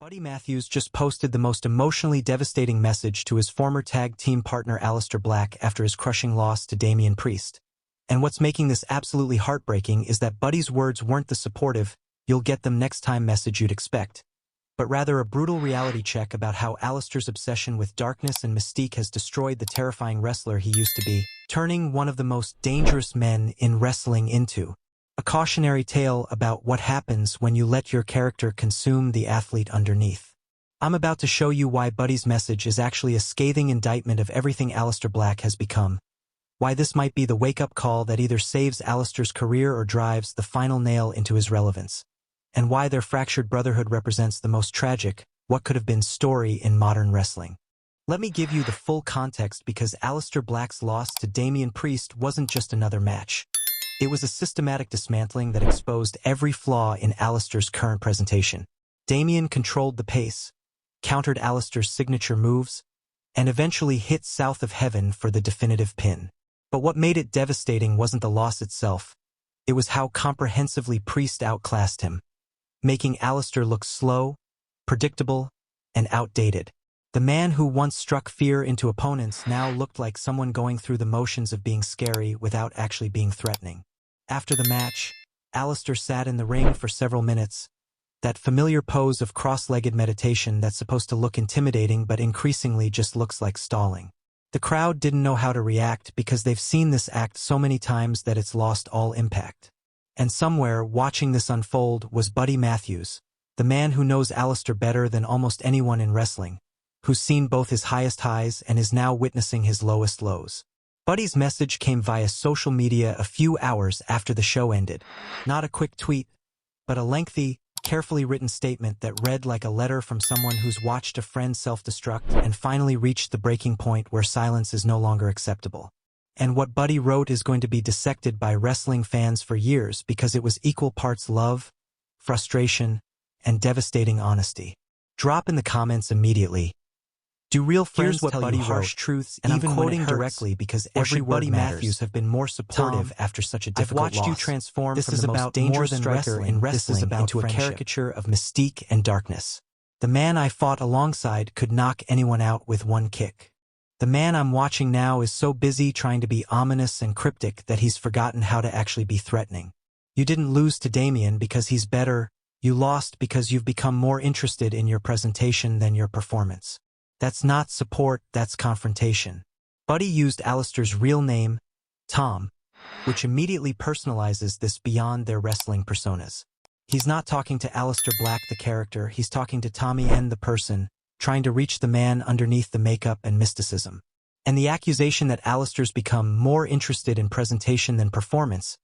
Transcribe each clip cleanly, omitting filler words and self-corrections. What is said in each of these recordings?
Buddy Matthews just posted the most emotionally devastating message to his former tag team partner Aleister Black after his crushing loss to Damian Priest. And what's making this absolutely heartbreaking is that Buddy's words weren't the supportive, "you'll get them next time" message you'd expect, but rather a brutal reality check about how Aleister's obsession with darkness and mystique has destroyed the terrifying wrestler he used to be, turning one of the most dangerous men in wrestling into a cautionary tale about what happens when you let your character consume the athlete underneath. I'm about to show you why Buddy's message is actually a scathing indictment of everything Aleister Black has become, why this might be the wake-up call that either saves Aleister's career or drives the final nail into his relevance, and why their fractured brotherhood represents the most tragic, what could have been story in modern wrestling. Let me give you the full context because Aleister Black's loss to Damian Priest wasn't just another match. It was a systematic dismantling that exposed every flaw in Aleister's current presentation. Damian controlled the pace, countered Aleister's signature moves, and eventually hit south of heaven for the definitive pin. But what made it devastating wasn't the loss itself. It was how comprehensively Priest outclassed him, making Aleister look slow, predictable, and outdated. The man who once struck fear into opponents now looked like someone going through the motions of being scary without actually being threatening. After the match, Aleister sat in the ring for several minutes, that familiar pose of cross-legged meditation that's supposed to look intimidating but increasingly just looks like stalling. The crowd didn't know how to react because they've seen this act so many times that it's lost all impact. And somewhere, watching this unfold, was Buddy Matthews, the man who knows Aleister better than almost anyone in wrestling, who's seen both his highest highs and is now witnessing his lowest lows. Buddy's message came via social media a few hours after the show ended. Not a quick tweet, but a lengthy, carefully written statement that read like a letter from someone who's watched a friend self-destruct and finally reached the breaking point where silence is no longer acceptable. And what Buddy wrote is going to be dissected by wrestling fans for years because it was equal parts love, frustration, and devastating honesty. Drop in the comments immediately. Do real friends tell you harsh truths, and I'm quoting directly because every Buddy Matthews have been more supportive after such a difficult loss. I've watched you transform from the most dangerous striker in wrestling into a caricature of mystique and darkness. The man I fought alongside could knock anyone out with one kick. The man I'm watching now is so busy trying to be ominous and cryptic that he's forgotten how to actually be threatening. You didn't lose to Damian because he's better, you lost because you've become more interested in your presentation than your performance. That's not support, that's confrontation. Buddy used Aleister's real name, Tom, which immediately personalizes this beyond their wrestling personas. He's not talking to Aleister Black the character, he's talking to Tommy N the person, trying to reach the man underneath the makeup and mysticism. And the accusation that Aleister's become more interested in presentation than performance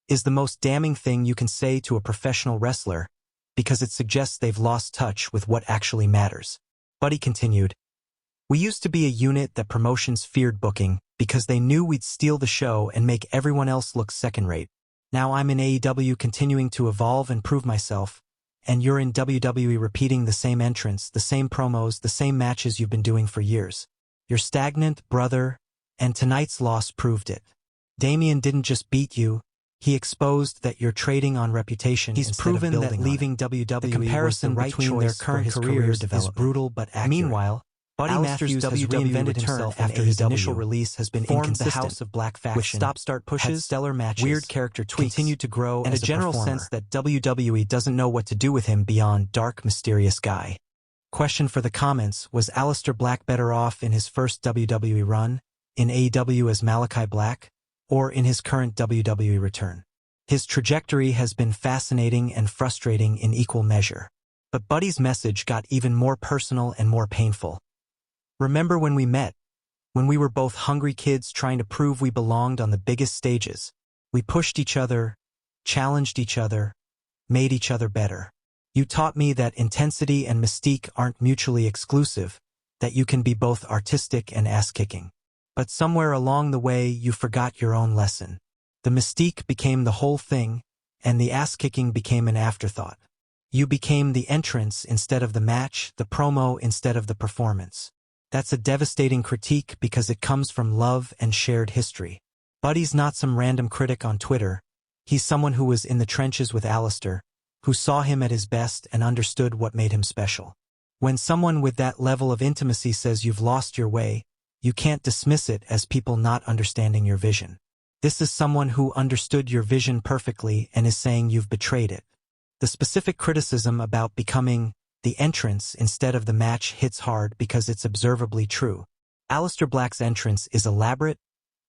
is the most damning thing you can say to a professional wrestler because it suggests they've lost touch with what actually matters. Buddy continued, "We used to be a unit that promotions feared booking because they knew we'd steal the show and make everyone else look second-rate. Now I'm in AEW continuing to evolve and prove myself, and you're in WWE repeating the same entrance, the same promos, the same matches you've been doing for years. You're stagnant, brother, and tonight's loss proved it. Damian didn't just beat you, he exposed that you're trading on reputation. He's proven that leaving WWE the comparison was the right between their current careers is brutal but accurate. Meanwhile, Buddy Matthews has reinvented himself after his initial release has been inconsistent. The House of Black faction with stop-start pushes, stellar matches, weird character tweaks, continued to grow, and a general sense that WWE doesn't know what to do with him beyond dark, mysterious guy. Question for the comments: was Aleister Black better off in his first WWE run, in AEW as Malachi Black, or in his current WWE return? His trajectory has been fascinating and frustrating in equal measure. But Buddy's message got even more personal and more painful. Remember when we met? When we were both hungry kids trying to prove we belonged on the biggest stages. We pushed each other, challenged each other, made each other better. You taught me that intensity and mystique aren't mutually exclusive, that you can be both artistic and ass-kicking. But somewhere along the way you forgot your own lesson. The mystique became the whole thing, and the ass-kicking became an afterthought. You became the entrance instead of the match, the promo instead of the performance. That's a devastating critique because it comes from love and shared history. Buddy's not some random critic on Twitter. He's someone who was in the trenches with Aleister, who saw him at his best and understood what made him special. When someone with that level of intimacy says you've lost your way, you can't dismiss it as people not understanding your vision. This is someone who understood your vision perfectly and is saying you've betrayed it. The specific criticism about becoming the entrance instead of the match hits hard because it's observably true. Aleister Black's entrance is elaborate,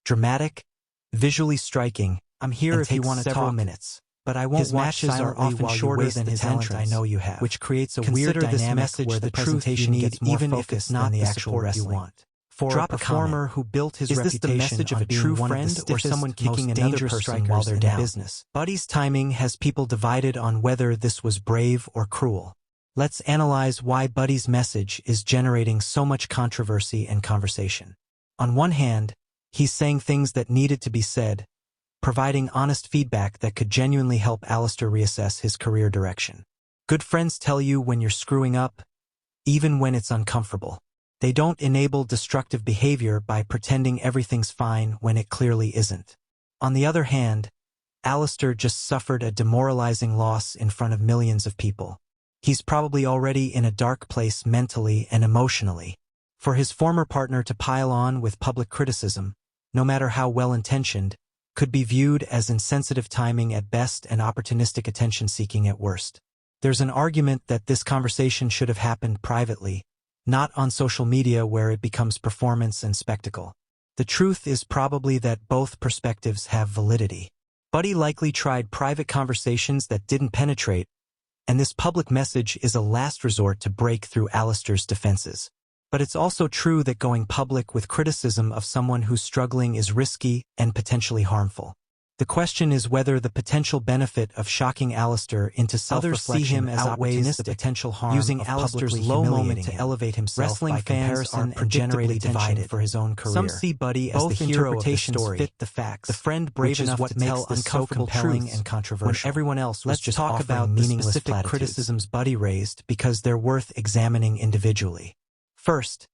dramatic, visually striking. I'm here if you want to talk minutes, but I won't. His matches are often shorter than his entrance, I know you have, which creates a weird dynamic where the presentation gets more even if it's not the actual wrestling you want. For a performer who built his reputation the message of a true friend or someone kicking another person while they're down business. Buddy's timing has people divided on whether this was brave or cruel. Let's analyze why Buddy's message is generating so much controversy and conversation. On one hand, he's saying things that needed to be said, providing honest feedback that could genuinely help Aleister reassess his career direction. Good friends tell you when you're screwing up, even when it's uncomfortable. They don't enable destructive behavior by pretending everything's fine when it clearly isn't. On the other hand, Aleister just suffered a demoralizing loss in front of millions of people. He's probably already in a dark place mentally and emotionally. For his former partner to pile on with public criticism, no matter how well-intentioned, could be viewed as insensitive timing at best and opportunistic attention-seeking at worst. There's an argument that this conversation should have happened privately, not on social media where it becomes performance and spectacle. The truth is probably that both perspectives have validity. Buddy likely tried private conversations that didn't penetrate, and this public message is a last resort to break through Aleister's defenses. But it's also true that going public with criticism of someone who's struggling is risky and potentially harmful. The question is whether the potential benefit of shocking Aleister into self-reflection others see him as outweighs the potential harm using Aleister's low moment to elevate himself. Wrestling by comparison and generate attention for his own career. Some see Buddy as the hero of the story, fit the facts, the friend brave enough to tell uncomfortable truths and controversial. When everyone else was just talk about meaningless the specific criticisms Buddy raised because they're worth examining individually. First,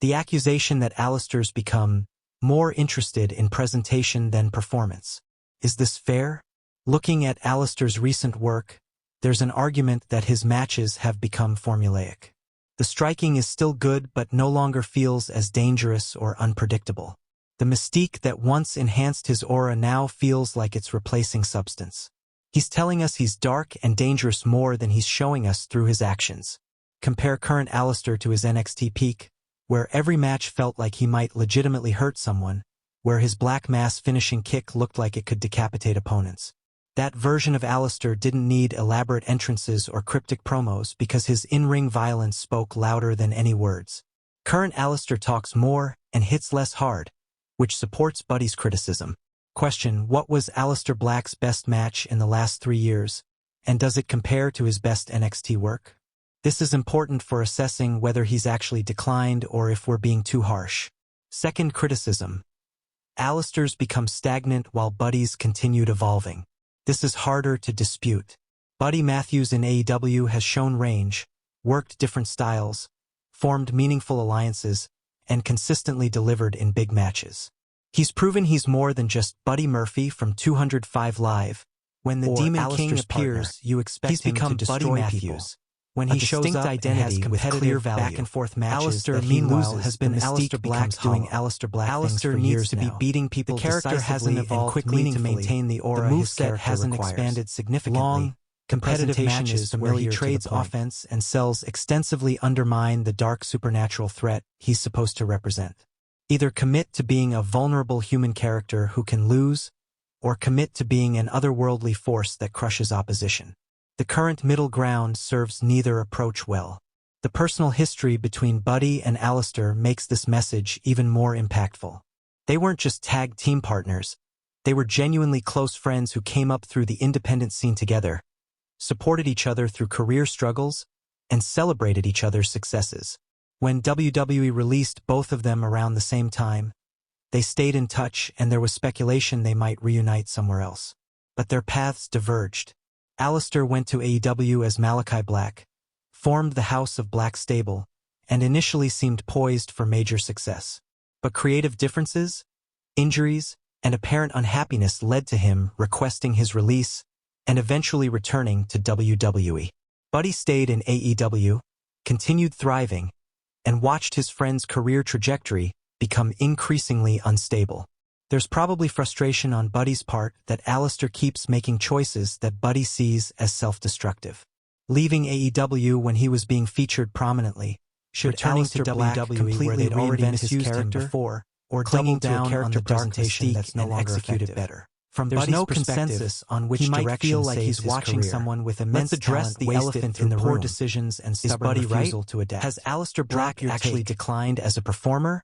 the accusation that Aleister's become more interested in presentation than performance. Is this fair? Looking at Aleister's recent work, there's an argument that his matches have become formulaic. The striking is still good but no longer feels as dangerous or unpredictable. The mystique that once enhanced his aura now feels like it's replacing substance. He's telling us he's dark and dangerous more than he's showing us through his actions. Compare current Aleister to his NXT peak, where every match felt like he might legitimately hurt someone, where his black mass finishing kick looked like it could decapitate opponents. That version of Aleister didn't need elaborate entrances or cryptic promos because his in-ring violence spoke louder than any words. Current Aleister talks more and hits less hard, which supports Buddy's criticism. Question: what was Aleister Black's best match in the last 3 years, and does it compare to his best NXT work? This is important for assessing whether he's actually declined or if we're being too harsh. Second criticism: Aleister's become stagnant while Buddy's continued evolving. This is harder to dispute. Buddy Matthews in AEW has shown range, worked different styles, formed meaningful alliances, and consistently delivered in big matches. He's proven he's more than just Buddy Murphy from 205 Live. When the Demon King appears, you expect him to destroy Buddy Matthews. When he shows up identity with clear back-and-forth matches Aleister, meanwhile, has been Aleister Black doing Aleister Black things for years now. The character needs to be beating people. The character hasn't evolved quickly to maintain the aura. The moveset hasn't expanded significantly. Long, competitive matches where he trades offense and sells extensively undermine the dark supernatural threat he's supposed to represent. Either commit to being a vulnerable human character who can lose, or commit to being an otherworldly force that crushes opposition. The current middle ground serves neither approach well. The personal history between Buddy and Aleister makes this message even more impactful. They weren't just tag team partners, they were genuinely close friends who came up through the independent scene together, supported each other through career struggles, and celebrated each other's successes. When WWE released both of them around the same time, they stayed in touch and there was speculation they might reunite somewhere else. But their paths diverged. Aleister went to AEW as Malachi Black, formed the House of Black stable, and initially seemed poised for major success. But creative differences, injuries, and apparent unhappiness led to him requesting his release and eventually returning to WWE. Buddy stayed in AEW, continued thriving, and watched his friend's career trajectory become increasingly unstable. There's probably frustration on Buddy's part that Aleister keeps making choices that Buddy sees as self-destructive. Leaving AEW when he was being featured prominently, returning to WWE where they'd already misused him before, or clinging to a character presentation that's no longer executed better. From Buddy's no consensus on which direction feel like he's watching someone with immense talent the elephant in the room. Decisions and stubborn refusal to adapt. Has Aleister Black actually declined as a performer?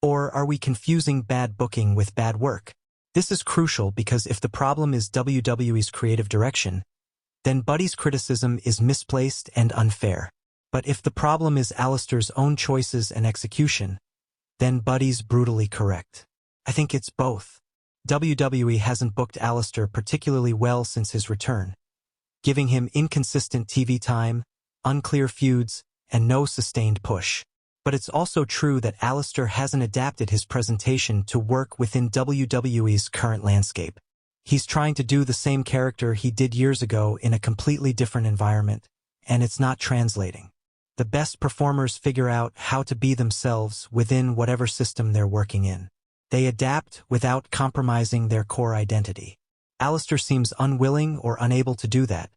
Or are we confusing bad booking with bad work? This is crucial because if the problem is WWE's creative direction, then Buddy's criticism is misplaced and unfair. But if the problem is Aleister's own choices and execution, then Buddy's brutally correct. I think it's both. WWE hasn't booked Aleister particularly well since his return, giving him inconsistent TV time, unclear feuds, and no sustained push. But it's also true that Aleister hasn't adapted his presentation to work within WWE's current landscape. He's trying to do the same character he did years ago in a completely different environment, and it's not translating. The best performers figure out how to be themselves within whatever system they're working in. They adapt without compromising their core identity. Aleister seems unwilling or unable to do that,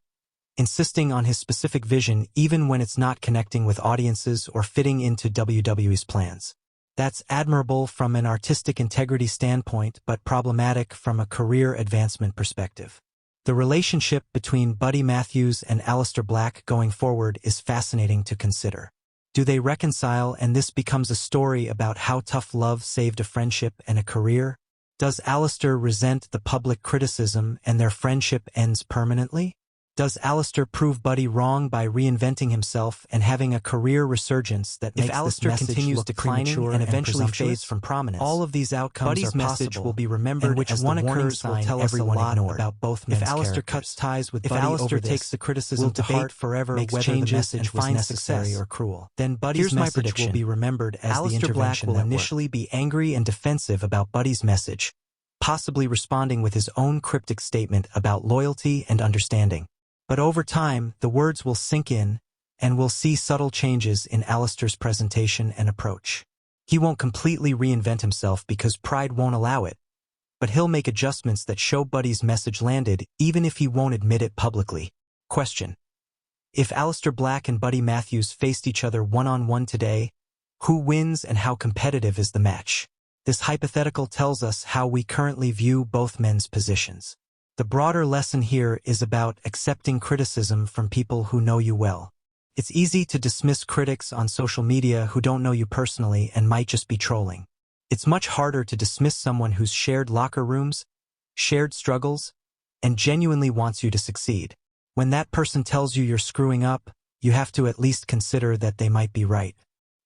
insisting on his specific vision even when it's not connecting with audiences or fitting into WWE's plans. That's admirable from an artistic integrity standpoint, but problematic from a career advancement perspective. The relationship between Buddy Matthews and Aleister Black going forward is fascinating to consider. Do they reconcile and this becomes a story about how tough love saved a friendship and a career? Does Aleister resent the public criticism and their friendship ends permanently? Does Aleister prove Buddy wrong by reinventing himself and having a career resurgence that makes this message continues declining and eventually fades from prominence? All of these outcomes Buddy's message will be remembered which as one occurs will tell us a lot about both men's characters. If Aleister cuts ties with Buddy over this, takes the criticism to heart forever whether the message was necessary or cruel, then Buddy's message will be remembered as the intervention will initially be angry and defensive about Buddy's message, possibly responding with his own cryptic statement about loyalty and understanding. But over time, the words will sink in, and we'll see subtle changes in Aleister's presentation and approach. He won't completely reinvent himself because pride won't allow it, but he'll make adjustments that show Buddy's message landed even if he won't admit it publicly. Question: if Aleister Black and Buddy Matthews faced each other one-on-one today, who wins and how competitive is the match? This hypothetical tells us how we currently view both men's positions. The broader lesson here is about accepting criticism from people who know you well. It's easy to dismiss critics on social media who don't know you personally and might just be trolling. It's much harder to dismiss someone who's shared locker rooms, shared struggles, and genuinely wants you to succeed. When that person tells you you're screwing up, you have to at least consider that they might be right.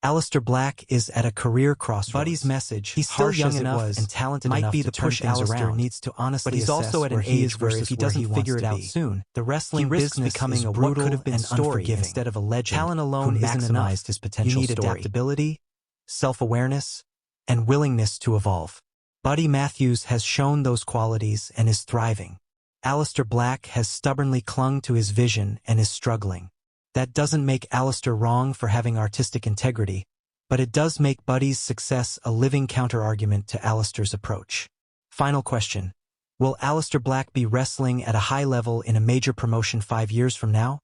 Aleister Black is at a career crossroads. Buddy's message, he's still young enough and talented enough to turn things around, needs to honestly but he's also at an age where if he doesn't figure it out soon, the wrestling business becoming a brutal could have been and unforgiving instead of a legend. Talent alone isn't enough. His potential you need adaptability, self-awareness, and willingness to evolve. Buddy Matthews has shown those qualities and is thriving. Aleister Black has stubbornly clung to his vision and is struggling. That doesn't make Aleister wrong for having artistic integrity, but it does make Buddy's success a living counterargument to Aleister's approach. Final question: will Aleister Black be wrestling at a high level in a major promotion 5 years from now?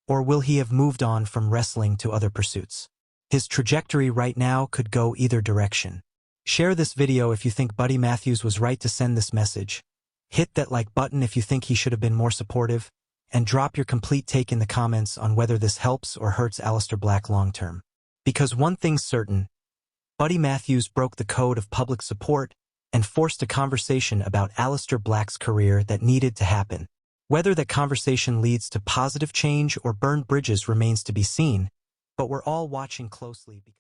Or will he have moved on from wrestling to other pursuits? His trajectory right now could go either direction. Share this video if you think Buddy Matthews was right to send this message. Hit that like button if you think he should have been more supportive. And drop your complete take in the comments on whether this helps or hurts Aleister Black long-term. Because one thing's certain, Buddy Matthews broke the code of public support and forced a conversation about Aleister Black's career that needed to happen. Whether that conversation leads to positive change or burned bridges remains to be seen, but we're all watching closely.